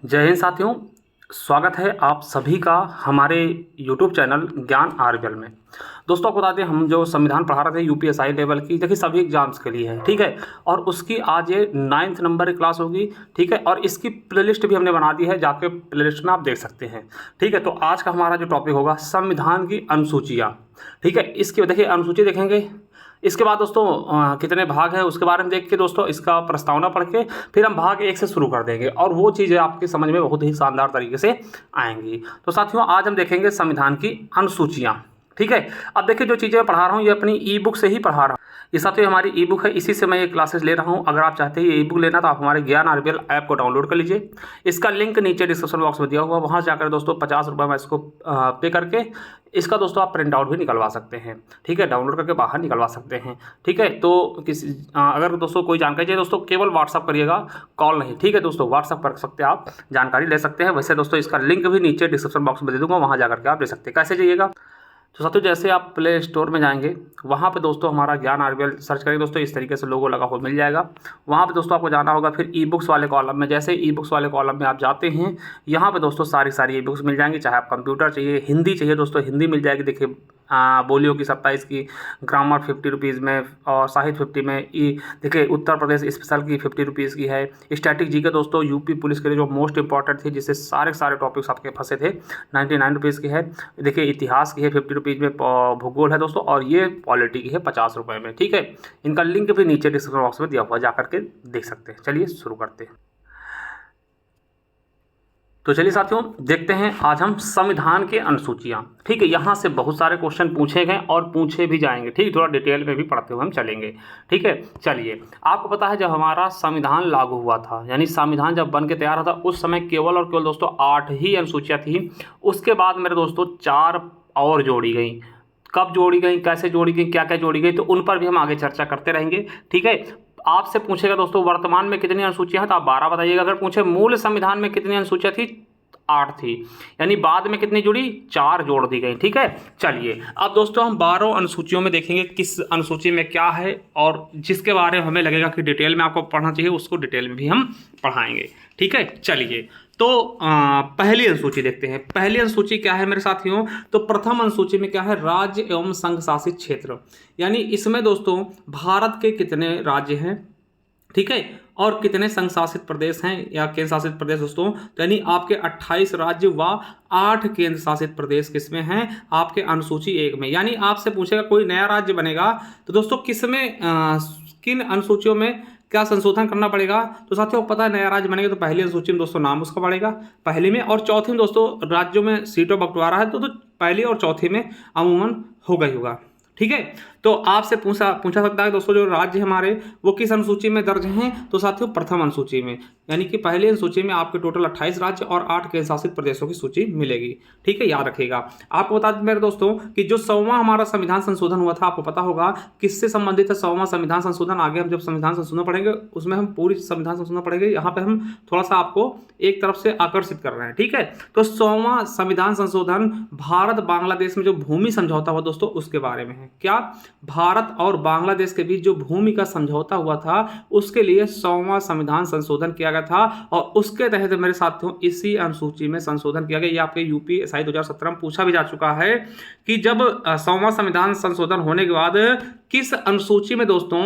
जय हिंद साथियों, स्वागत है आप सभी का हमारे YouTube चैनल ज्ञान आरबीएल में। दोस्तों आपको बता दें, हम जो संविधान पढ़ा रहे थे यूपीएसआई लेवल की, देखिए सभी एग्जाम्स के लिए है, ठीक है। और उसकी आज ये 9th नंबर की क्लास होगी, ठीक है। और इसकी प्लेलिस्ट भी हमने बना दी है, जाके प्लेलिस्ट में आप देख सकते हैं, ठीक है। तो आज का हमारा जो टॉपिक होगा संविधान की अनुसूचियाँ, ठीक है। इसकी देखिए अनुसूची देखेंगे, इसके बाद दोस्तों कितने भाग हैं उसके बारे में देख के दोस्तों इसका प्रस्तावना पढ़ के फिर हम भाग 1 से शुरू कर देंगे और वो चीज़ें आपकी समझ में बहुत ही शानदार तरीके से आएंगी। तो साथियों आज हम देखेंगे संविधान की अनुसूचियाँ, ठीक है। अब देखिए जो चीज़ें मैं पढ़ा रहा हूँ ये अपनी ई बुक से ही पढ़ा रहा हूँ। ये साथियों हमारी ई बुक है, इसी से मैं ये क्लासेस ले रहा हूँ। अगर आप चाहते हैं ये ई बुक लेना तो आप हमारे ज्ञान आरबीएल ऐप को डाउनलोड कर लीजिए। इसका लिंक नीचे डिस्क्रिप्शन बॉक्स में दिया हुआ, वहाँ जाकर दोस्तों 50 रुपये में इसको पे करके इसका दोस्तों आप प्रिंट आउट भी निकलवा सकते हैं, ठीक है। डाउनलोड करके बाहर निकलवा सकते हैं, ठीक है। तो अगर दोस्तों कोई जानकारी चाहिए दोस्तों केवल व्हाट्सअप करिएगा, कॉल नहीं, ठीक है दोस्तों। व्हाट्सअप कर सकते हैं, आप जानकारी ले सकते हैं। वैसे दोस्तों इसका लिंक भी नीचे डिस्क्रिप्शन बॉक्स में दे दूँगा, वहाँ जाकर के आप ले सकते हैं। कैसे जाइएगा तो साथियों जैसे आप प्ले स्टोर में जाएंगे वहाँ पे दोस्तों हमारा ज्ञान आरबीएल सर्च करेंगे दोस्तों, इस तरीके से लोगो लगा हुआ मिल जाएगा। वहाँ पे दोस्तों आपको जाना होगा फिर ई बुक्स वाले कॉलम में। जैसे ई बुक्स वाले कॉलम में आप जाते हैं यहाँ पे दोस्तों सारी ई बुक्स मिल जाएंगी। चाहे आप कंप्यूटर चाहिए, हिंदी चाहिए दोस्तों हिंदी मिल जाएगी। देखिए बोलियों की 27 की, ग्रामर 50 रुपीज़ में और साहित्य 50 में। देखिए उत्तर प्रदेश स्पेशल की 50 रुपीज़ की है। स्टैटिक जी के दोस्तों यूपी पुलिस के लिए जो मोस्ट इंपॉर्टेंट थी, जिससे सारे टॉपिक्स आपके फंसे थे, 99 रुपीज़ की है। देखिए इतिहास की है 50 रुपीज़ में, भूगोल है दोस्तों, और ये पॉलिटी की है 50 रुपये में, ठीक है। इनका लिंक भी नीचे डिस्क्रिप्शन बॉक्स में दिया हुआ, जा करके देख सकते हैं। चलिए शुरू करते हैं। तो चलिए साथियों देखते हैं आज हम संविधान की अनुसूचियाँ, ठीक है। यहाँ से बहुत सारे क्वेश्चन पूछे गए और पूछे भी जाएंगे, ठीक। थोड़ा डिटेल में भी पढ़ते हुए हम चलेंगे, ठीक है। चलिए आपको पता है जब हमारा संविधान लागू हुआ था, यानी संविधान जब बन के तैयार होता उस समय केवल और केवल दोस्तों 8 ही अनुसूचियाँ थी। उसके बाद मेरे दोस्तों 4 और जोड़ी गई। कब जोड़ी गई, कैसे जोड़ी गई, क्या क्या जोड़ी गई, तो उन पर भी हम आगे चर्चा करते रहेंगे, ठीक है। आपसे पूछेगा दोस्तों वर्तमान में कितनी अनुसूचियां हैं तो आप 12 बताइएगा। अगर पूछे मूल संविधान में कितनी अनुसूचियां थी, 8 थी, यानी बाद में कितनी जुड़ी, 4 जोड़ दी गई, ठीक है। चलिए अब दोस्तों हम 12 अनुसूचियों में देखेंगे किस अनुसूची में क्या है, और जिसके बारे में हमें लगेगा कि डिटेल में आपको पढ़ना चाहिए उसको डिटेल में भी हम पढ़ाएंगे, ठीक है। चलिए तो पहली अनुसूची देखते हैं। पहली अनुसूची क्या है मेरे साथियों, तो प्रथम अनुसूची में क्या है, राज्य एवं संघ शासित क्षेत्र। यानी इसमें दोस्तों भारत के कितने राज्य हैं, ठीक है, और कितने संघ शासित प्रदेश हैं या केंद्र शासित प्रदेश दोस्तों। तो यानी आपके 28 राज्य व 8 केंद्र शासित प्रदेश किसमें हैं, आपके अनुसूची 1 में। यानी आपसे पूछेगा कोई नया राज्य बनेगा तो दोस्तों किसमें किन अनुसूचियों में क्या संशोधन करना पड़ेगा। तो साथियों पता है नया राज्य बनेगा तो पहली अनुसूची में दोस्तों नाम उसका पड़ेगा पहली में, और चौथी में दोस्तों राज्यों में सीटों बंटवारा है तो पहली और चौथी में अमूमन होगा ही होगा, ठीक है। तो आपसे पूछा सकता है दोस्तों जो राज्य हमारे वो किस अनुसूची में दर्ज हैं, तो साथियों प्रथम अनुसूची में। यानी कि पहली अनुसूची में आपके टोटल 28 राज्य और 8 केंद्र शासित प्रदेशों की सूची मिलेगी, ठीक है, याद रखिएगा। आपको बता दें मेरे दोस्तों कि जो 100वां हमारा संविधान संशोधन हुआ था, आपको पता होगा किससे संबंधित है 100वां संविधान संशोधन। आगे हम जब संविधान संशोधन पढ़ेंगे उसमें हम पूरी संविधान संशोधन पढ़ेंगे, यहाँ पे हम थोड़ा सा आपको एक तरफ से आकर्षित कर रहे हैं, ठीक है। तो 100वां संविधान संशोधन भारत बांग्लादेश में जो भूमि समझौता हुआ दोस्तों उसके बारे में है। क्या, भारत और बांग्लादेश के बीच जो भूमि का समझौता हुआ था उसके लिए 100वां संविधान संशोधन किया गया था, और उसके तहत मेरे साथियों इसी अनुसूची में संशोधन किया गया। ये आपके यूपीएसआई 2017 में पूछा भी जा चुका है कि जब 100वां संविधान संशोधन होने के बाद किस अनुसूची में दोस्तों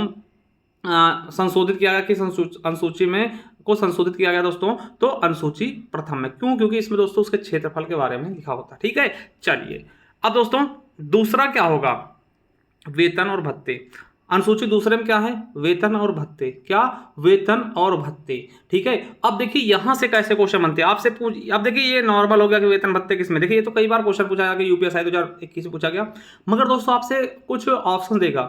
संशोधित किया गया, किस अनुसूची में को संशोधित किया गया दोस्तों, तो अनुसूची प्रथम में। क्यों, क्योंकि इसमें दोस्तों उसके क्षेत्रफल के बारे में लिखा होता है, ठीक है। चलिए अब दोस्तों दूसरा क्या होगा, वेतन और भत्ते। अनुसूची दूसरे में क्या है, वेतन और भत्ते। क्या, वेतन और भत्ते, ठीक है। अब देखिए यहां से कैसे क्वेश्चन बनते हैं आपसे अब देखिए ये नॉर्मल हो गया कि वेतन भत्ते किसमें। देखिए ये तो कई बार क्वेश्चन पूछा गया, यूपीएसआई 2021 से पूछा गया, मगर दोस्तों आपसे कुछ ऑप्शन देगा,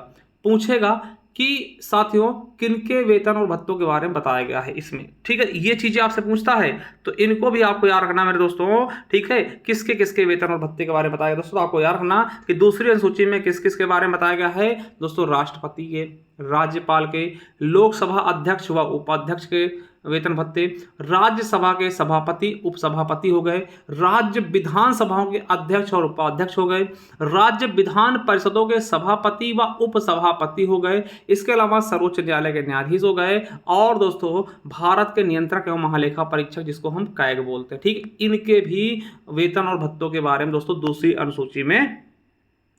पूछेगा कि साथियों किनके वेतन और भत्तों के बारे में बताया गया है इसमें, ठीक है। ये चीजें आपसे पूछता है तो इनको भी आपको याद रखना मेरे दोस्तों, ठीक है। किसके किसके वेतन और भत्ते के बारे में बताया गया दोस्तों, आपको याद रखना कि दूसरी अनुसूची में किस किस के बारे में बताया गया है दोस्तों, राष्ट्रपति के, राज्यपाल के, लोकसभा अध्यक्ष व उपाध्यक्ष के, वेतन भत्ते, राज्यसभा के सभापति उपसभापति हो गए, राज्य विधानसभाओं के अध्यक्ष और उपाध्यक्ष हो गए, राज्य विधान परिषदों के सभापति व उपसभापति हो गए, इसके अलावा सर्वोच्च न्यायालय के न्यायाधीश हो गए, और दोस्तों भारत के नियंत्रक एवं महालेखा परीक्षक जिसको हम कैग बोलते हैं, ठीक, इनके भी वेतन और भत्तों के बारे में दोस्तों दूसरी अनुसूची में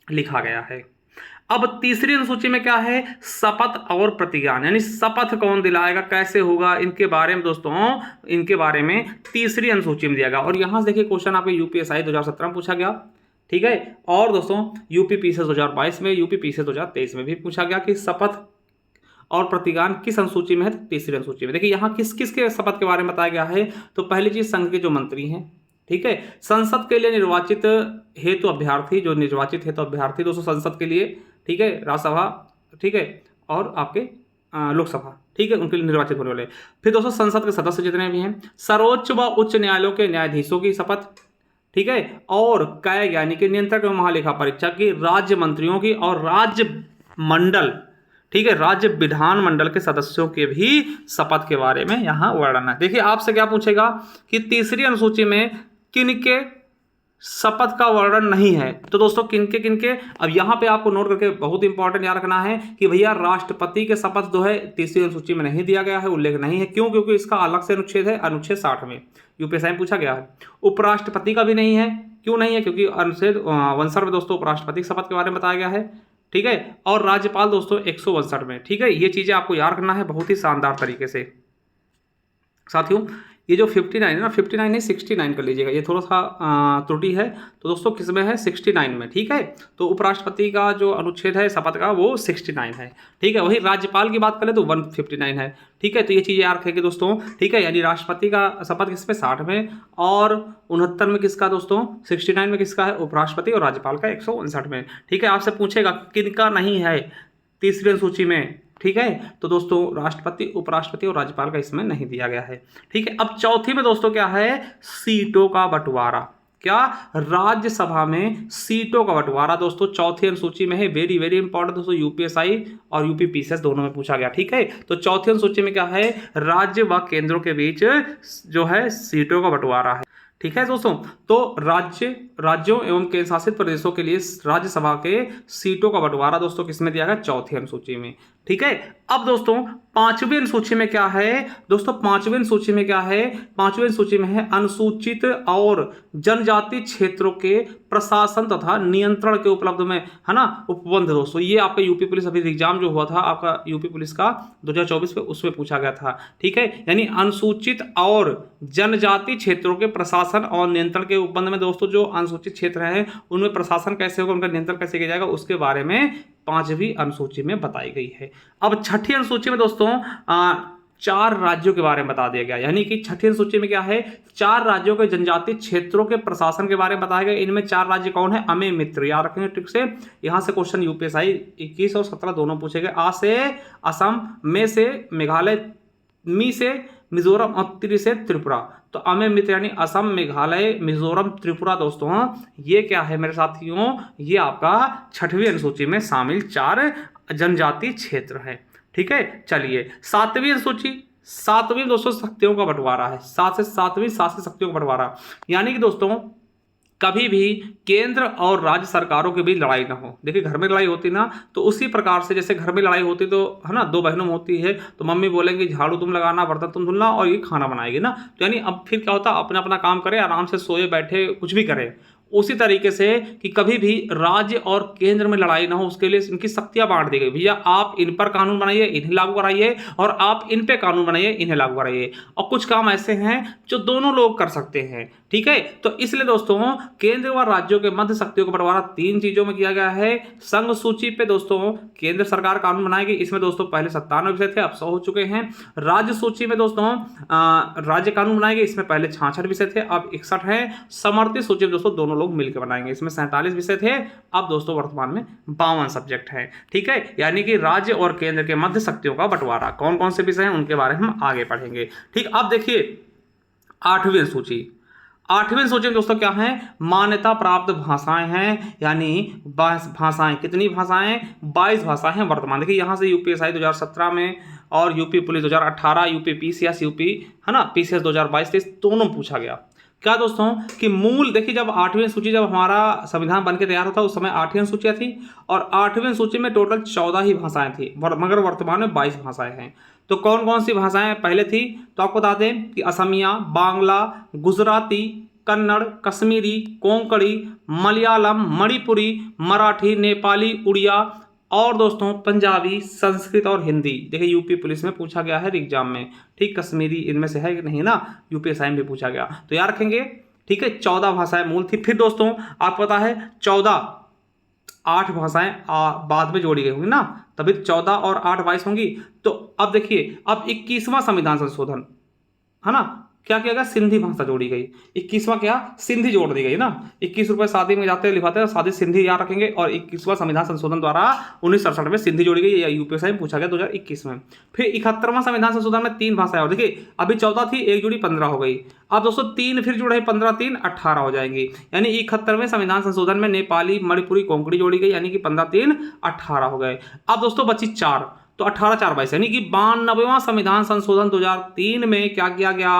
लिखा गया है। अब तीसरी अनुसूची में क्या है, शपथ और प्रतिज्ञान, यानी शपथ कौन दिलाएगा, कैसे होगा, इनके बारे में दोस्तों, इनके बारे में तीसरी अनुसूची में दिया गया। और यहां से देखिए क्वेश्चन आपको यूपीएसआई 2017 में पूछा गया, ठीक है, और दोस्तों यूपीपीसीएस 2022 में, यूपीपीसीएस 2023 में भी पूछा गया कि शपथ और प्रतिज्ञान किस अनुसूची में है, तीसरी अनुसूची में। देखिए यहाँ किस किस के शपथ के बारे में बताया गया है। तो पहली चीज संघ के जो मंत्री हैं, ठीक है, संसद के लिए निर्वाचित हेतु अभ्यर्थी, जो निर्वाचित हेतु अभ्यर्थी दोस्तों संसद के लिए, ठीक है, राज्यसभा, ठीक है, और आपके लोकसभा, ठीक है, उनके लिए निर्वाचित होने वाले। फिर दोस्तों संसद के सदस्य जितने भी हैं, सर्वोच्च व उच्च न्यायालयों के न्यायाधीशों की शपथ, ठीक है, और कैग यानी कि नियंत्रक एवं महालेखा परीक्षक की, राज्य मंत्रियों की, और राज्य मंडल, ठीक है, राज्य विधान मंडल के सदस्यों के भी शपथ के बारे में यहाँ वर्णन है। देखिए आपसे क्या पूछेगा कि तीसरी अनुसूची में किनके शपथ का वर्णन नहीं है, तो दोस्तों किनके, अब यहाँ पे आपको नोट करके बहुत इंपॉर्टेंट याद रखना है कि भैया राष्ट्रपति के शपथ जो है तीसरी अनुसूची में नहीं दिया गया है, उल्लेख नहीं है। क्यों? क्योंकि इसका अलग से अनुच्छेद है, अनुच्छेद 60 में यूपीएसआई में पूछा गया है। उपराष्ट्रपति का भी नहीं है, क्यों नहीं है? क्योंकि अनुच्छेद 59 में दोस्तों उपराष्ट्रपति शपथ के बारे में बताया गया है, ठीक है, और राज्यपाल दोस्तों 159 में, ठीक है। ये चीजें आपको याद रखना है बहुत ही शानदार तरीके से। साथियों ये जो 59 है ना, 59 नहीं 69 कर लीजिएगा, ये थोड़ा सा त्रुटि है, तो दोस्तों किसमें है, 69 में, ठीक है। तो उपराष्ट्रपति का जो अनुच्छेद है शपथ का वो 69 है, ठीक है। वही राज्यपाल की बात करें तो 159 है, ठीक है। तो ये चीज़ें याद रखेंगे दोस्तों, ठीक है। यानी राष्ट्रपति का शपथ किसमें 60 में, और 69 में किसका दोस्तों, 69 में किसका है, उपराष्ट्रपति, और राज्यपाल का 159 में, ठीक है। आपसे पूछेगा किनका नहीं है तीसरी अनुसूची में, ठीक है। तो दोस्तों राष्ट्रपति, उपराष्ट्रपति और राज्यपाल का इसमें नहीं दिया गया है, ठीक है। अब चौथी में दोस्तों क्या है, सीटों का बंटवारा। क्या? राज्यसभा में सीटों का बंटवारा दोस्तों चौथी अनुसूची में है। वेरी वेरी इंपॉर्टेंट दोस्तों, यूपीएसआई और यूपीपीसीएस दोनों में पूछा गया, ठीक है। तो चौथी अनुसूची में क्या है, राज्य व केंद्रों के बीच जो है सीटों का बंटवारा है, ठीक है दोस्तों। तो राज्यों एवं केंद्र शासित प्रदेशों के लिए राज्यसभा के सीटों का बंटवारा दोस्तों किसमें दिया गया, चौथी अनुसूची में, ठीक है। अब दोस्तों पांचवी अनुसूची में क्या है दोस्तों, पांचवी अनुसूची में क्या है, पांचवी अनुसूची में है अनुसूचित और जनजाति क्षेत्रों के प्रशासन तथा नियंत्रण के उपलब्ध में, है ना, उपबंध दोस्तों। ये आपका यूपी पुलिस अभी एग्जाम जो हुआ था आपका यूपी पुलिस का 2024 में, उसमें पूछा गया था, ठीक है। यानी अनुसूचित और जनजाति क्षेत्रों के प्रशासन और नियंत्रण के उपबंध में दोस्तों जो अनुसूचित क्षेत्र हैं उनमें प्रशासन कैसे होगा, उनका नियंत्रण कैसे किया जाएगा, उसके बारे में पांचवी अनुसूची में बताई गई है। अब छठी अनुसूची में दोस्तों 4 राज्यों के बारे में बता दिया गया। यानी कि छठी अनुसूची में क्या है, 4 राज्यों के जनजातीय क्षेत्रों के प्रशासन के बारे में बताया गया। इनमें 4 राज्य कौन है, अमे मित्र, याद रखेंगे ट्रिक से। यहां से क्वेश्चन यूपीएसआई 21 और 17 दोनों पूछे गए। आ से असम, मे से मेघालय, मी से मिजोरम और त्रि से त्रिपुरा। तो अमे मित्र यानी असम, मेघालय, मिजोरम, त्रिपुरा दोस्तों ये क्या है मेरे साथियों, ये आपका छठवीं अनुसूची में शामिल 4 जनजातीय क्षेत्र है, ठीक है। चलिए सातवीं अनुसूची, सातवीं दोस्तों शक्तियों का बंटवारा है, 7 से शक्तियों का बंटवारा। यानी कि दोस्तों कभी भी केंद्र और राज्य सरकारों के बीच लड़ाई ना हो। देखिए घर में लड़ाई होती ना, तो उसी प्रकार से जैसे घर में लड़ाई होती तो है ना, 2 बहनों में होती है, तो मम्मी बोलेंगे झाड़ू तुम लगाना, बर्तन तुम धुलना, और ये खाना बनाएगी ना। तो यानी अब फिर क्या होता, अपना अपना काम करे, आराम से सोए बैठे कुछ भी करे। उसी तरीके से कि कभी भी राज्य और केंद्र में लड़ाई ना हो, उसके लिए इनकी शक्तियां बांट दी गई। भैया आप इन पर कानून बनाइए, इन्हें लागू कराइए, और आप इन पे कानून बनाइए, इन्हें लागू कराइए। और कुछ काम ऐसे हैं जो दोनों लोग कर सकते हैं, ठीक है। तो इसलिए दोस्तों केंद्र व राज्यों के मध्य शक्तियों का बंटवारा 3 चीजों में किया गया है। संघ सूची पे दोस्तों केंद्र सरकार कानून बनाएगी, इसमें दोस्तों पहले 57 विषय थे, अब 100 हो चुके हैं। राज्य सूची में दोस्तों राज्य कानून बनाएंगे, इसमें पहले 66 विषय थे, अब 61 है। समर्थित सूची में दोस्तों दोनों लोग मिलकर बनाएंगे, इसमें 47 विषय थे, अब दोस्तों वर्तमान में 52 सब्जेक्ट है, ठीक है। यानी कि राज्य और केंद्र के मध्य शक्तियों का बंटवारा, कौन कौन से विषय हैं उनके बारे में हम आगे पढ़ेंगे, ठीक। अब देखिए 8वीं सूची, 8वीं सूची में दोस्तों क्या है, मान्यता प्राप्त भाषाएं हैं। यानी 22 भाषाएं, कितनी भाषाएं, 22 भाषाएं हैं वर्तमान। देखिए यहाँ से यूपीएसआई 2017 में और UP police 2018, UP PCS, UP है ना पीसीएस 2022-23 दोनों पूछा गया। क्या दोस्तों कि मूल देखिए, जब 8वीं सूची, जब हमारा संविधान बन के तैयार होता उस समय 8वीं सूचियाँ थी और 8वीं सूची में टोटल 14 ही भाषाएं थी, मगर वर्तमान में 22 भाषाएं हैं। तो कौन कौन सी भाषाएं पहले थी, तो आपको बता दें कि असमिया, बांग्ला, गुजराती, कन्नड़, कश्मीरी, कोंकणी, मलयालम, मणिपुरी, मराठी, नेपाली, उड़िया और दोस्तों पंजाबी, संस्कृत और हिंदी। देखिए यूपी पुलिस में पूछा गया है एग्जाम में, ठीक, कश्मीरी इनमें से है कि नहीं ना, यूपीएसआई में भी पूछा गया, तो याद रखेंगे। ठीक है, 14 भाषाएं मूल थी। फिर दोस्तों आपको पता है 8 भाषाएं बाद में जोड़ी गई होंगी ना, तभी 14 और 8 22 होंगी। तो अब देखिए, अब 21वां संविधान संशोधन है ना, क्या किया गया, सिंधी भाषा जोड़ी गई। 21वां क्या, सिंधी जोड़ दी गई ना। 21 रुपए शादी में जाते हैं लिखाते हैं, शादी सिंधी याद रखेंगे। और 21वां संविधान संशोधन द्वारा 1967 में सिंधी जोड़ी गई, या यूपीएसआई में पूछा गया 2021 में। फिर 71वां संविधान संशोधन में 3 भाषाएं, और देखिए अभी 14 थी, एक जुड़ी 15 हो गई। अब दोस्तों 3 फिर जुड़े, 15 3 18 हो जाएंगी। यानी 71वें संविधान संशोधन में नेपाली, मणिपुरी, कोंकणी जोड़ी गई, यानी कि 15 3 18 हो गए। अब दोस्तों बची 4, तो 18 4 22, यानी कि 92वां संविधान संशोधन 2003 में क्या किया गया,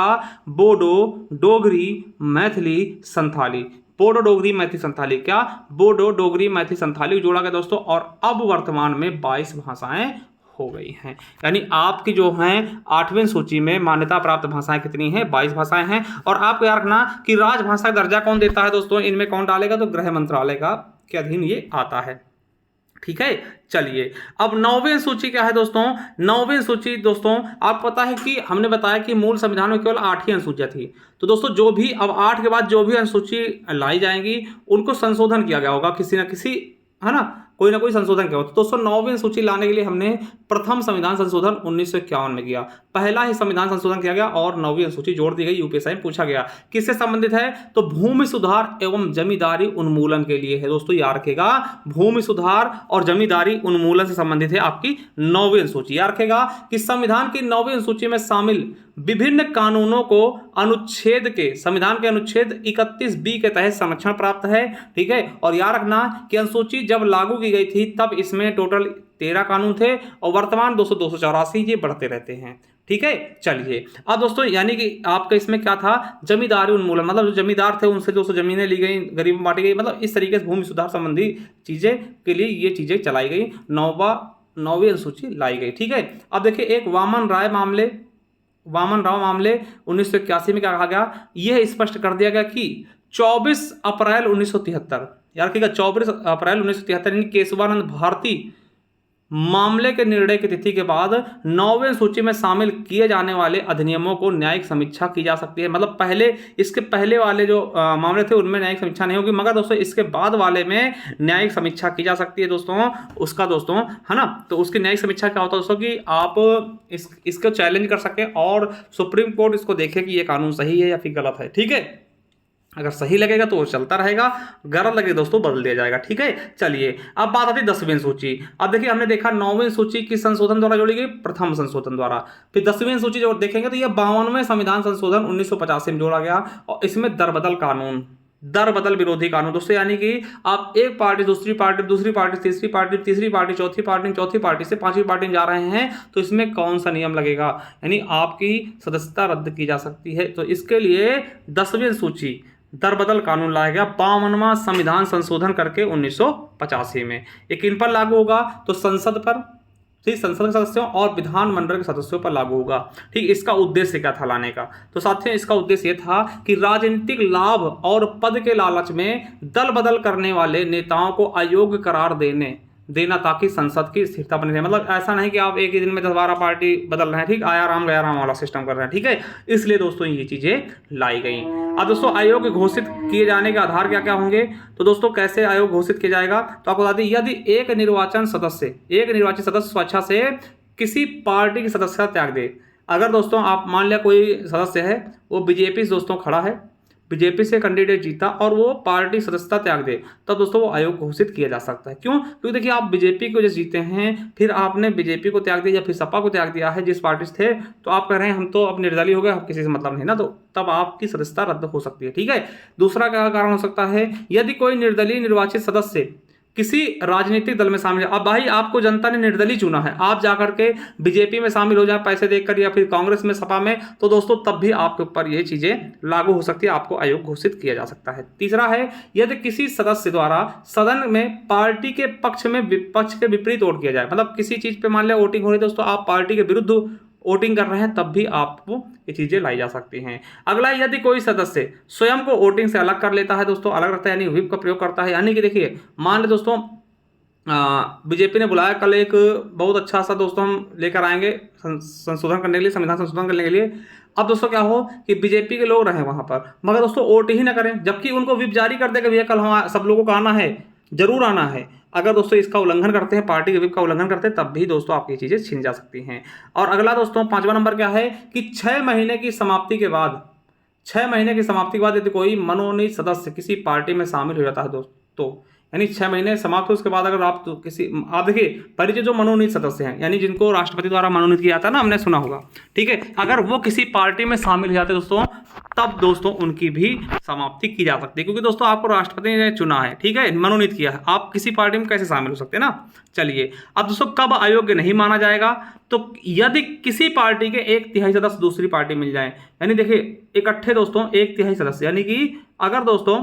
बोडो, डोगरी, मैथिली, संथाली, बोडो, डोगरी, मैथिली, संथाली, क्या, बोडो, डोगरी, मैथिली, संथाली जोड़ा गया दोस्तों। और अब वर्तमान में 22 भाषाएं हो गई हैं। यानी आपकी जो हैं 8वीं सूची में मान्यता प्राप्त भाषाएं कितनी हैं, 22 भाषाएं हैं। और आपको याद रखना कि राजभाषा का दर्जा कौन देता है दोस्तों, इनमें कौन डालेगा, तो गृह मंत्रालय का के अधीन ये आता है। ठीक है, चलिए अब 9वीं सूची क्या है दोस्तों। 9वीं सूची दोस्तों आपको पता है कि हमने बताया कि मूल संविधान में केवल 8 ही अनुसूचियां थी। तो दोस्तों जो भी अब 8 के बाद जो भी अनुसूची लाई जाएंगी उनको संशोधन किया गया होगा किसी ना किसी, है ना, कोई ना कोई संशोधन किया होगा। तो दोस्तों 9वीं सूची लाने के लिए हमने प्रथम संविधान संशोधन 1951 में किया, पहला ही संविधान संशोधन किया गया और 9वीं अनुसूची जोड़ दी गई। यूपीएसआई में पूछा गया किससे संबंधित है, तो भूमि सुधार एवं जमींदारी उन्मूलन के लिए है दोस्तों, याद रखेगा। भूमि सुधार और जमींदारी उन्मूलन से संबंधित है आपकी 9वीं अनुसूची। याद रखेगा कि संविधान की 9वीं अनुसूची में शामिल विभिन्न कानूनों को अनुच्छेद के, संविधान के अनुच्छेद 31B के तहत संरक्षण प्राप्त है। ठीक है, और याद रखना कि अनुसूची जब लागू की गई थी तब इसमें टोटल 13 कानून थे और वर्तमान 284 ये बढ़ते रहते हैं। ठीक है, चलिए अब दोस्तों यानी कि आपका इसमें क्या था, जमींदारी उन्मूलन, मतलब जो जमींदार थे उनसे दोस्तों जमीनें ली गई, गरीब में बांटी गई, मतलब इस तरीके से भूमि सुधार संबंधी चीजें के लिए ये चीजें चलाई गई, 9वीं अनुसूची लाई गई। ठीक है, अब देखिए एक वामन राव मामले 1981 में क्या कहा गया, यह स्पष्ट कर दिया गया कि 24 अप्रैल 1973, याद रखिएगा 24 अप्रैल 1973 यानी केशवानंद भारती मामले के निर्णय की तिथि के बाद 9वीं सूची में शामिल किए जाने वाले अधिनियमों को न्यायिक समीक्षा की जा सकती है। मतलब पहले, इसके पहले वाले जो मामले थे उनमें न्यायिक समीक्षा नहीं होगी, मगर दोस्तों इसके बाद वाले में न्यायिक समीक्षा की जा सकती है दोस्तों, उसका दोस्तों, है ना। तो उसकी न्यायिक समीक्षा क्या होता है दोस्तों कि आप इसको चैलेंज कर सकें और सुप्रीम कोर्ट इसको देखे कि ये कानून सही है या फिर गलत है। ठीक है, अगर सही लगेगा तो वो चलता रहेगा, गलत लगे दोस्तों बदल दिया जाएगा। ठीक है, चलिए अब बात आती है 10वीं सूची। अब देखिए हमने देखा 9वीं सूची किस संशोधन द्वारा जोड़ी गई, प्रथम संशोधन द्वारा। फिर 10वीं सूची जो देखेंगे तो यह 52वें संविधान संशोधन 1985 में जोड़ा गया और इसमें दरबदल कानून, दरबदल विरोधी कानून दोस्तों, यानी कि आप एक पार्टी दूसरी पार्टी, तीसरी पार्टी, चौथी पार्टी से 5वीं पार्टी में जा रहे हैं तो इसमें कौन सा नियम लगेगा, यानी आपकी सदस्यता रद्द की जा सकती है। तो इसके लिए 10वीं सूची दरबदल कानून लाया गया 52वां संविधान संशोधन करके 1985 में। ये किन पर लागू होगा, तो संसद पर, ठीक, संसद के सदस्यों और विधानमंडल के सदस्यों पर लागू होगा। ठीक, इसका उद्देश्य क्या था लाने का, तो साथियों इसका उद्देश्य ये था कि राजनीतिक लाभ और पद के लालच में दल बदल करने वाले नेताओं को अयोग्य करार देना ताकि संसद की स्थिरता बनी रहे। मतलब ऐसा नहीं कि आप एक ही दिन में 10-12 पार्टी बदल रहे हैं, ठीक, आया राम गया राम वाला सिस्टम कर रहे हैं। ठीक है, इसलिए दोस्तों ये चीजें लाई गई। अब दोस्तों आयोग घोषित किए जाने के आधार क्या क्या होंगे, तो दोस्तों कैसे आयोग घोषित किया जाएगा, तो आपको बता दें यदि एक निर्वाचित सदस्य स्वेच्छा से किसी पार्टी की सदस्यता त्याग दे। अगर दोस्तों आप मान लिया कोई सदस्य है वो बीजेपी से दोस्तों खड़ा है, बीजेपी से कैंडिडेट जीता और वो पार्टी सदस्यता त्याग दे, तब दोस्तों वो आयोग घोषित किया जा सकता है। क्यों, क्योंकि देखिए आप बीजेपी को जब जीते हैं फिर आपने बीजेपी को त्याग दिया या फिर सपा को त्याग दिया है जिस पार्टी से थे, तो आप कह रहे हैं हम तो अब निर्दलीय हो गए, अब किसी से मतलब नहीं ना, तो तब आपकी सदस्यता रद्द हो सकती है। ठीक है, दूसरा क्या कारण हो सकता है, यदि कोई निर्दलीय निर्वाचित सदस्य किसी राजनीतिक दल में शामिल है। अब भाई आपको जनता ने निर्दलीय चुना है, आप जाकर के बीजेपी में शामिल हो जाए पैसे देकर या फिर कांग्रेस में, सपा में, तो दोस्तों तब भी आपके ऊपर ये चीजें लागू हो सकती है, आपको अयोग्य घोषित किया जा सकता है। तीसरा है, यदि किसी सदस्य द्वारा सदन में पार्टी के पक्ष में विपक्ष के विपरीत वोट किया जाए, मतलब किसी चीज पे मान लिया वोटिंग हो रही है दोस्तों, आप पार्टी के विरुद्ध वोटिंग कर रहे हैं, तब भी आपको ये चीजें लाई जा सकती हैं। अगला, यदि कोई सदस्य स्वयं को वोटिंग से अलग कर लेता है दोस्तों, अलग रखता है यानी व्हिप का प्रयोग करता है, यानी कि देखिए मान लो दोस्तों बीजेपी ने बुलाया कल एक बहुत अच्छा सा दोस्तों हम लेकर आएंगे संशोधन करने के लिए, संविधान संशोधन करने के लिए। अब दोस्तों क्या हो कि बीजेपी के लोग रहे वहां पर, मगर दोस्तों वोट ही ना करें, जबकि उनको व्हिप जारी कर देगा भैया कल हम सब लोगों को आना है, जरूर आना है। अगर दोस्तों इसका उल्लंघन करते हैं, पार्टी के व्हिप का उल्लंघन करते हैं, तब भी दोस्तों आपकी चीजें छीन जा सकती हैं। और अगला दोस्तों 5वां नंबर क्या है कि 6 महीने की समाप्ति के बाद, 6 महीने की समाप्ति के बाद यदि कोई मनोनीत सदस्य किसी पार्टी में शामिल हो जाता है दोस्तों, यानी 6 महीने समाप्त हो उसके बाद अगर आप तो आप देखिए परिचय जो मनोनीत सदस्य हैं, यानी जिनको राष्ट्रपति द्वारा मनोनीत किया जाता है ना, हमने सुना होगा, ठीक है, अगर वो किसी पार्टी में शामिल हो जाते हैं दोस्तों, तब दोस्तों उनकी भी समाप्ति की जा सकती है, क्योंकि दोस्तों आपको राष्ट्रपति ने चुना है, ठीक है, मनोनीत किया है, आप किसी पार्टी में कैसे शामिल हो सकते हैं ना। चलिए, अब दोस्तों कब अयोग्य नहीं माना जाएगा, तो यदि किसी पार्टी के 1/3 सदस्य दूसरी पार्टी मिल जाए, यानी देखिए इकट्ठे दोस्तों 1/3 सदस्य, यानी कि अगर दोस्तों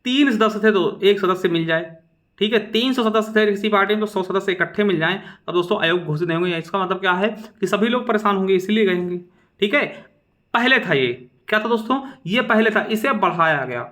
3 सदस्य थे तो एक सदस्य मिल जाए, ठीक है, 300 सदस्य थे किसी पार्टी में तो 100 सदस्य इकट्ठे मिल जाएं, तब दोस्तों अयोग्य घोषित नहीं होंगे। इसका मतलब क्या है कि सभी लोग परेशान होंगे, इसलिए गए होंगे, ठीक है। पहले था ये क्या था दोस्तों, ये पहले था, इसे अब बढ़ाया गया,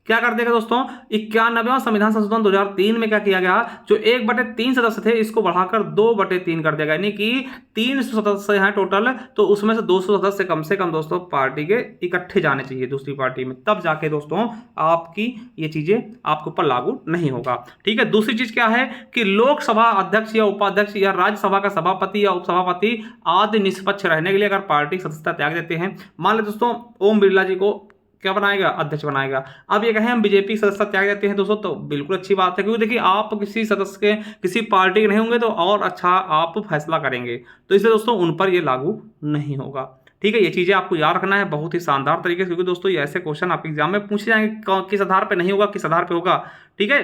क्या कर देगा दोस्तों 91वां संविधान संशोधन 2003 में क्या किया गया, जो 1/3 सदस्य थे इसको बढ़ाकर 2/3 कर दिया गया, यानी कि 300 सदस्य हैं टोटल, तो उसमें से 200 सदस्य कम से कम दोस्तों पार्टी के इकट्ठे जाने चाहिए दूसरी पार्टी में, तब जाके दोस्तों आपकी ये चीजें आपके ऊपर लागू नहीं होगा, ठीक है। दूसरी चीज क्या है कि लोकसभा अध्यक्ष या उपाध्यक्ष या राज्यसभा का सभापति या उपसभापति आदि निष्पक्ष रहने के लिए अगर पार्टी सदस्यता त्याग देते हैं, मान लें दोस्तों ओम बिरला जी को क्या बनाएगा, अध्यक्ष बनाएगा, अब ये कहें हम बीजेपी सदस्यता त्याग देते हैं दोस्तों, तो बिल्कुल अच्छी बात है, क्योंकि देखिए आप किसी सदस्य के किसी पार्टी के नहीं होंगे तो और अच्छा आप फैसला करेंगे, तो इसलिए दोस्तों उन पर ये लागू नहीं होगा, ठीक है। ये चीजें आपको याद रखना है बहुत ही शानदार तरीके से, क्योंकि दोस्तों ये ऐसे क्वेश्चन आपके एग्जाम में पूछे जाएंगे, किस आधार पर नहीं होगा, किस आधार पर होगा, ठीक है,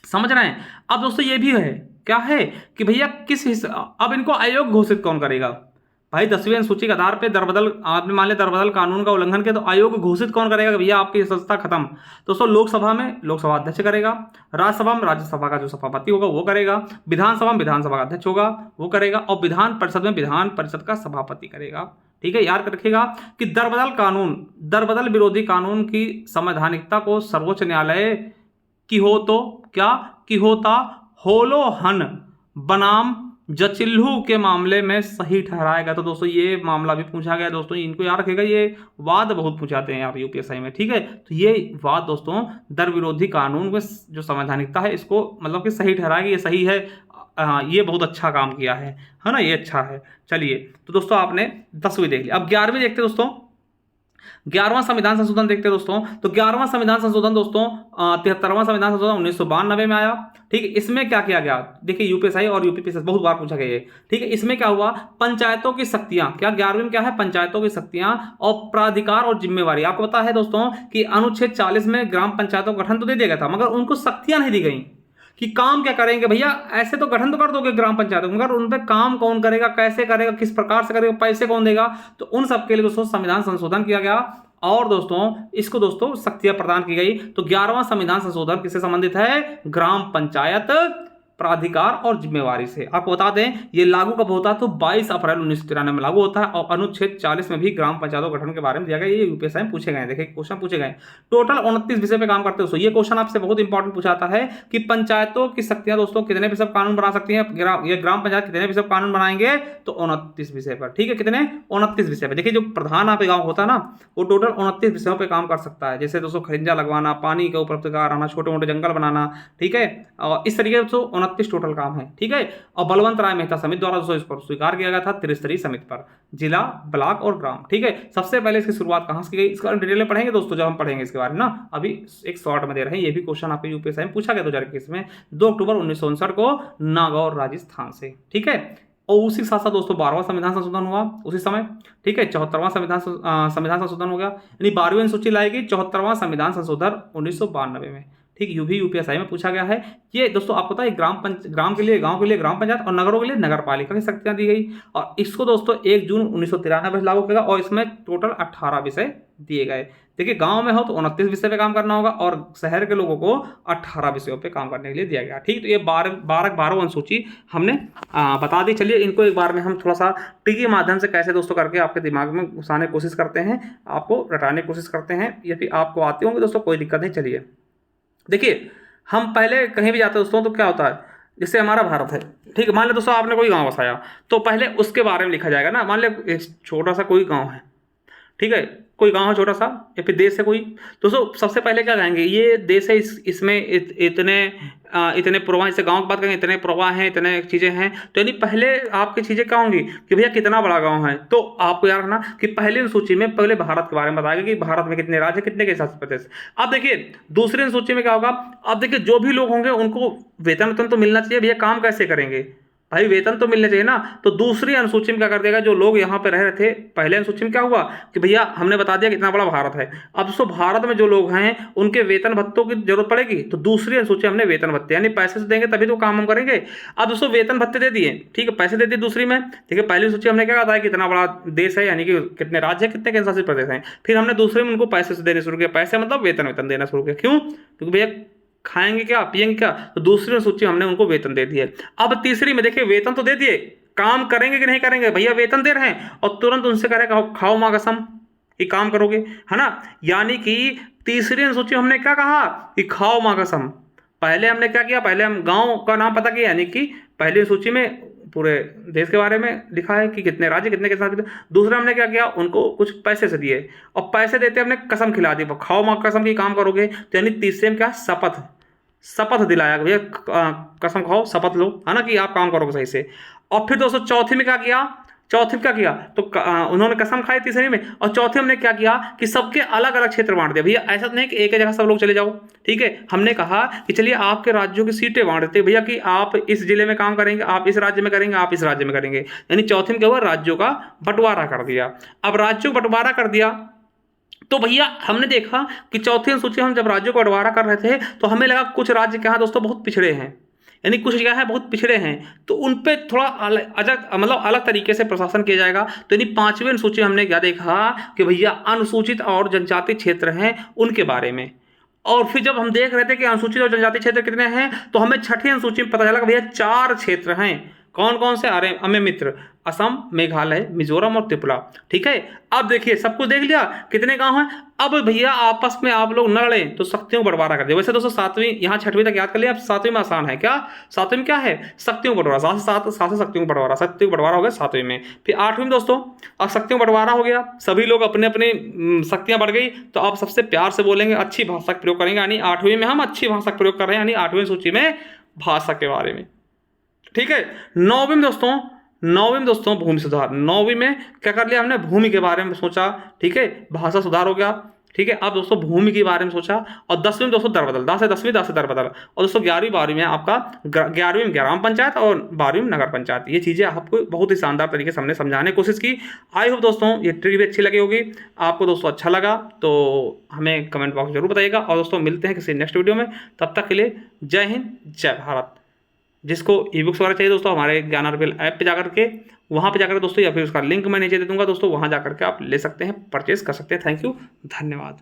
समझ रहे हैं। अब दोस्तों ये भी है, क्या है कि भैया अब इनको अयोग्य घोषित कौन करेगा, भाई 10वीं अनुसूची के आधार पे दरबदल, आपने मान लिया दरबदल कानून का उल्लंघन किया तो अयोग्य घोषित कौन करेगा कि भैया आपकी सदस्यता खत्म, दोस्तों लोकसभा में लोकसभा अध्यक्ष करेगा, राज्यसभा में राज्यसभा का जो सभापति होगा वो करेगा, विधानसभा में विधानसभा का अध्यक्ष होगा वो करेगा, और विधान परिषद में विधान परिषद का सभापति करेगा, ठीक है। याद रखिएगा कि दरबदल विरोधी कानून की संवैधानिकता को सर्वोच्च न्यायालय की हो तो क्या की होता होलोहन बनाम जचिल्हू के मामले में सही ठहराएगा, तो दोस्तों ये मामला भी पूछा गया दोस्तों, इनको याद रखिएगा, ये वाद बहुत पूछाते हैं यहाँ यूपीएससी में, ठीक है। तो ये वाद दोस्तों दर विरोधी कानून में जो संवैधानिकता है इसको मतलब कि सही ठहराएगी, ये सही है, ये बहुत अच्छा काम किया है ना, ये अच्छा है। चलिए, तो दोस्तों आपने 10वीं देख लिया, अब 11वीं देखते दोस्तों, 11वां संविधान संशोधन देखते हैं दोस्तों। तो 11वां संविधान संशोधन दोस्तों 73वां संविधान संशोधन 1992 में आया, ठीक है। इसमें क्या किया गया, देखिए यूपीएससी और यूपीपीएससी बहुत बार पूछा गया है, ठीक है। इसमें क्या हुआ, पंचायतों की शक्तियां, क्या 11वीं में क्या है, पंचायतों की शक्तियां और प्राधिकार और जिम्मेवारी। आपको पता है दोस्तों कि अनुच्छेद 40 में ग्राम पंचायतों का गठन तो दे दिया गया था, मगर उनको शक्तियां नहीं दी गई कि काम क्या करेंगे भैया, ऐसे तो गठन तो कर दोगे ग्राम पंचायतों, मगर उन पर काम कौन करेगा, कैसे करेगा, किस प्रकार से करेगा, पैसे कौन देगा, तो उन सब के लिए दोस्तों संविधान संशोधन किया गया और दोस्तों इसको दोस्तों शक्तियां प्रदान की गई। तो 11वां संविधान संशोधन किससे संबंधित है, ग्राम पंचायत प्राधिकार और जिम्मेवारी से। आपको बता दें ये लागू कब होता है, तो 22 अप्रैल 1993 में लागू होता है, और अनुच्छेद 40 में भी ग्राम पंचायतों गठन के बारे में दिया गया। ये यूपीएससी में पूछे गए, देखिए क्वेश्चन पूछे गए, टोटल 29 विषय पे काम करते हो। ये क्वेश्चन आपसे बहुत इंपॉर्टेंट पूछाता है कि पंचायतों की शक्तियां दोस्तों कितने विषय कानून बना सकती है, ये ग्राम पंचायत कितने विषय कानून बनाएंगे, तो 29 विषय पर, ठीक है, कितने 29 विषय पर। देखिए जो प्रधान आप गाँव होता है ना, वो टोटल 29 विषयों पर काम कर सकता है, जैसे दोस्तों खरिंजा लगवाना, पानी का उपलब्धकार आना, छोटे मोटे जंगल बनाना, ठीक है, और इस तरीके से 29 टोटल काम है, ठीक है। और बलवंत राय मेहता समिति द्वारा दोस्तों इस पर स्वीकार किया गया था, त्रिस्तरीय समिति पर, जिला, ब्लॉक और ग्राम, ठीक है। सबसे पहले इसकी शुरुआत कहां से की गई, इसका डिटेल में पढ़ेंगे दोस्तों जब हम पढ़ेंगे इसके बारे में ना, अभी एक शॉर्ट में दे रहे हैं। ये भी क्वेश्चन आपके यूपीएससी में पूछा गया 2021 में 2 अक्टूबर 1959 को नागौर राजस्थान से, ठीक है। और उसी के साथ साथ दोस्तों 12वां संविधान संशोधन हुआ उसी समय, ठीक है। 74वां संविधान संशोधन हो गया, यानी 12वीं अनुसूची लाएगी 74वां संविधान संशोधन 1992 में, ठीक, यूपी यूपीएसआई में पूछा गया है। ये दोस्तों आपको पता है ग्राम के लिए गांव के लिए ग्राम पंचायत और नगरों के लिए नगर पालिका की शक्तियां दी गई। और इसको दोस्तों 1 जून 1993 से लागू किया और इसमें टोटल 18 विषय दिए गए। देखिए गांव में हो तो 29 विषय पे काम करना होगा और शहर के लोगों को 18 विषयों पे काम करने के लिए दिया गया। ठीक, तो ये 12 अनुसूची हमने बता दी। चलिए इनको एक बार में हम थोड़ा सा ट्रिक के माध्यम से कैसे दोस्तों करके आपके दिमाग में घुसाने की कोशिश करते हैं, आपको रटाने की कोशिश करते हैं। ये भी आपको आते होंगे दोस्तों, कोई दिक्कत नहीं। चलिए देखिए, हम पहले कहीं भी जाते हैं दोस्तों तो क्या होता है, जैसे हमारा भारत है, ठीक है, मान लो दोस्तों आपने कोई गांव बसाया तो पहले उसके बारे में लिखा जाएगा ना। मान लो एक छोटा सा कोई गांव है, ठीक है, कोई गांव है छोटा सा या फिर देश है कोई, दोस्तों सबसे पहले क्या कहेंगे, ये देश है, इसमें इतने प्रवाह, जैसे गांव की बात करेंगे इतने प्रवाह हैं, इतने चीज़ें हैं। तो यानी पहले आपकी चीज़ें क्या होंगी कि भैया कितना बड़ा गांव है। तो आपको याद रखना कि पहली सूची में पहले भारत के बारे में बताएगा कि भारत में कितने राज्य, कितने के शासित प्रदेश। अब देखिए दूसरी सूची में क्या होगा, अब देखिए जो भी लोग होंगे उनको वेतन तो मिलना चाहिए, भैया काम कैसे करेंगे, भाई वेतन तो मिलने चाहिए ना। तो दूसरी अनुसूची में क्या कर देगा, जो लोग यहाँ पे रह रहे थे, पहले अनुसूची में क्या हुआ कि भैया हमने बता दिया कितना बड़ा भारत है। अब दोस्तों भारत में जो लोग हैं उनके वेतन भत्तों की जरूरत पड़ेगी, तो दूसरी अनुसूची हमने वेतन भत्ते यानी पैसे से देंगे तभी तो काम हम करेंगे। अब दोस्तों वेतन भत्ते दे दिए, ठीक है, पैसे दे दिए दूसरी में। ठीक है, पहली सूची हमने क्या बताया कितना बड़ा देश है, यानी कि कितने राज्य है, कितने केंद्र शासित प्रदेश हैं। फिर हमने दूसरे में उनको पैसे से देने शुरू किया, पैसे मतलब वेतन देना शुरू किया। क्यों, क्योंकि भैया खाएंगे क्या पिएंगे क्या, तो दूसरी सूची हमने उनको वेतन दे दिए। अब तीसरी में देखिए वेतन तो दे दिए, काम करेंगे कि नहीं करेंगे, भैया वेतन दे रहे हैं और तुरंत उनसे करेगा खाओ माँ कसम ये काम करोगे, है ना। यानी कि तीसरी अनुसूची हमने क्या कहा कि खाओ माँ कसम। पहले हमने क्या किया, पहले हम गांव का नाम पता किया, यानी कि पहली सूची में पूरे देश के बारे में लिखा है कि कितने राज्य कितने के साथ। दूसरा हमने क्या किया, उनको कुछ पैसे से दिए और पैसे देते हमने कसम खिला दी, खाओ माँ कसम की काम करोगे। तो यानी तीसरे में क्या, शपथ दिलाया, भैया कसम खाओ शपथ लो, है ना, कि आप काम करोगे सही से। और फिर दोस्तों चौथी में क्या किया, तो उन्होंने कसम खाई तीसरी में, और चौथे हमने क्या किया कि सबके अलग अलग क्षेत्र बांट दिया। भैया ऐसा नहीं कि एक ही जगह सब लोग चले जाओ, ठीक है, हमने कहा कि चलिए आपके राज्यों की सीटें बांट देते भैया कि आप इस जिले में काम करेंगे, आप इस राज्य में करेंगे, आप इस राज्य में करेंगे। यानी चौथे में क्या हुआ, राज्यों का बंटवारा कर दिया। अब राज्यों का बंटवारा कर दिया तो भैया हमने देखा कि चौथी अनुसूची हम जब राज्यों को बंटवारा कर रहे थे तो हमें लगा कुछ राज्य क्या है दोस्तों बहुत पिछड़े हैं, यानी कुछ जगह है बहुत पिछड़े हैं, तो उन पे थोड़ा अलग तरीके से प्रशासन किया जाएगा। तो यानी पांचवी अनुसूची हमने क्या देखा कि भैया अनुसूचित और जनजाति क्षेत्र हैं उनके बारे में। और फिर जब हम देख रहे थे कि अनुसूचित और जनजाति क्षेत्र कितने हैं तो हमें छठी अनुसूची में पता चला कि भैया 4 क्षेत्र हैं। कौन कौन से आ रहे हैं हमें मित्र, असम, मेघालय, मिजोरम और त्रिपुरा। ठीक है, अब देखिए सब कुछ देख लिया कितने गांव हैं। अब भैया आपस में आप लोग न लड़ें तो शक्तियों को बंटवारा कर दिया। वैसे दोस्तों 7वीं यहाँ 6वीं तक याद कर लिया, अब 7वीं में आसान है। क्या 7वीं में क्या है, शक्तियों को बंटवारा, 7 से शक्तियों को बंटवारा, शक्तियों को बंटवारा हो गया 7वीं में। फिर 8वीं में दोस्तों अब शक्तियों को बंटवारा हो गया, सभी लोग अपने अपने शक्तियां बढ़ गई, तो आप सबसे प्यार से बोलेंगे, अच्छी भाषा का प्रयोग करेंगे। यानी 8वीं में हम अच्छी भाषा का प्रयोग कर रहे हैं, यानी 8वीं सूची में भाषा के बारे में। ठीक है, 9वीं में दोस्तों भूमि सुधार, 9वीं में क्या कर लिया हमने, भूमि के बारे में सोचा। ठीक है, भाषा सुधार हो गया। ठीक है, अब दोस्तों भूमि के बारे में सोचा। और 10वीं में दोस्तों दर बदल, 10 से 10वीं, 10 से दर बदल। और दोस्तों 11वीं 12वीं में आपका 11वीं में ग्राम पंचायत और 12वीं में नगर पंचायत। ये चीज़ें आपको बहुत ही शानदार तरीके से हमने समझाने की कोशिश की। आई होप दोस्तों ये ट्रिक भी अच्छी लगी होगी आपको। दोस्तों अच्छा लगा तो हमें कमेंट बॉक्स जरूर बताइएगा। और दोस्तों मिलते हैं किसी नेक्स्ट वीडियो में, तब तक के लिए जय हिंद जय भारत। जिसको ई बुक्स वगैरह चाहिए दोस्तों हमारे ज्ञानार्बिल ऐप पे जाकर के, वहाँ पे जाकर दोस्तों, या फिर उसका लिंक मैं नीचे दे दूंगा दोस्तों, वहाँ जाकर के आप ले सकते हैं, परचेज कर सकते हैं। थैंक यू, धन्यवाद।